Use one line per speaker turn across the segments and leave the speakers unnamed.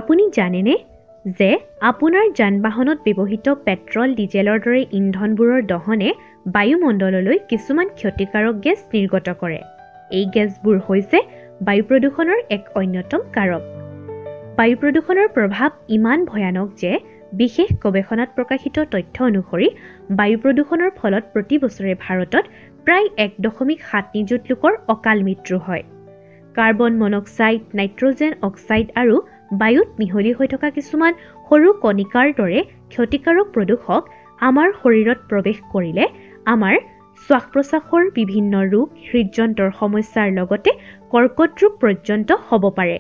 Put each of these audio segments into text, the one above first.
আপুনি জানেনে যে আপোনাৰ যান-বাহনত ব্যৱহৃত পেট্ৰল, ডিজেলৰ দৰে ইন্ধনবোৰৰ দহনে বায়ুমণ্ডললৈ কিছুমান ক্ষতিকাৰক গেছ নিৰ্গত কৰে। এই গেছবোৰ হৈছে বায়ু প্ৰদূষণৰ এক অন্যতম কাৰক। বায়ু প্ৰদূষণৰ প্ৰভাৱ ইমান ভয়ানক যে বিশেষ গৱেষণাত প্ৰকাশিত তথ্য অনুসৰি বায়ু প্ৰদূষণৰ ফলত প্ৰতি বছৰে ভাৰতত প্ৰায় 1.7 নিযুত লোকৰ অকাল মৃত্যু হয়। কাৰ্বন মনক্সাইড, নাইট্ৰজেন অক্সাইড আৰু বায়ুত মিহলি হৈ থকা কিছুমান সৰু কণিকাৰ দৰে ক্ষতিকাৰক প্ৰদূষক আমাৰ শৰীৰত প্ৰৱেশ কৰিলে আমাৰ শ্বাস-প্ৰশ্বাসৰ বিভিন্ন ৰোগ, হৃদযন্ত্ৰৰ সমস্যাৰ লগতে কৰ্কট ৰোগ পৰ্যন্ত হ'ব পাৰে।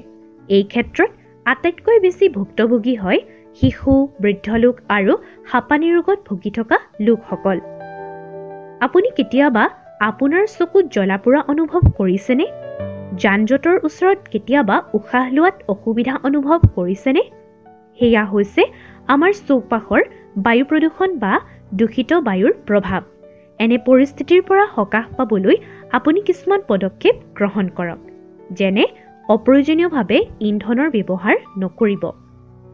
এই ক্ষেত্ৰত আটাইতকৈ বেছি ভুক্তভোগী হয় শিশু, বৃদ্ধ লোক আৰু হাঁপানি ৰোগত ভুগি থকা লোকসকল। আপুনি কেতিয়াবা আপোনাৰ চকুত জ্বলা-পোৰা অনুভৱ কৰিছেনে? যান-জঁটৰ ওচৰত কেতিয়াবা উশাহ লোৱাত অসুবিধা অনুভৱ কৰিছেনে? সেয়া হৈছে আমাৰ চৌপাশৰ বায়ু প্ৰদূষণ বা দূষিত বায়ুৰ প্ৰভাৱ। এনে পৰিস্থিতিৰ পৰা সকাহ পাবলৈ আপুনি কিছুমান পদক্ষেপ গ্ৰহণ কৰক। যেনে অপ্ৰয়োজনীয়ভাৱে ইন্ধনৰ ব্যৱহাৰ নকৰিব।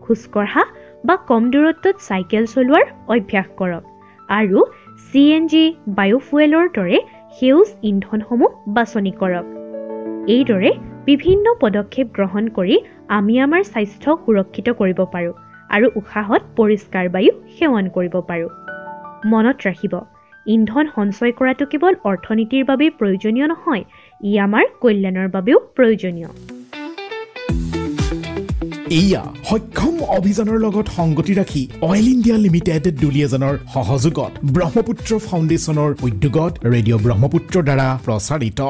খোজকঢ়া বা কম দূৰত্বত চাইকেল চলোৱাৰ অভ্যাস কৰক আৰু CNG, বায়োফুয়েলৰ দৰে সেউজ ইন্ধনসমূহ বাছনি কৰক। এইদৰে বিভিন্ন পদক্ষেপ গ্ৰহণ কৰি আমি আমাৰ স্বাস্থ্য সুৰক্ষিত কৰিব পাৰোঁ আৰু উশাহত পৰিষ্কাৰ বায়ু সেৱন কৰিব পাৰোঁ। মনত ৰাখিব, ইন্ধন সঞ্চয় কৰাটো কেৱল অৰ্থনীতিৰ বাবে প্ৰয়োজনীয় নহয়, ই আমাৰ কল্যাণৰ বাবেও প্ৰয়োজনীয়।
এয়া সক্ষম অভিযানৰ লগত সংগতি ৰাখি অইল ইণ্ডিয়া লিমিটেড দুলিয়াজানৰ সহযোগত ব্ৰহ্মপুত্ৰ ফাউণ্ডেশ্যনৰ উদ্যোগত ৰেডিঅ' ব্ৰহ্মপুত্ৰৰ দ্বাৰা প্ৰচাৰিত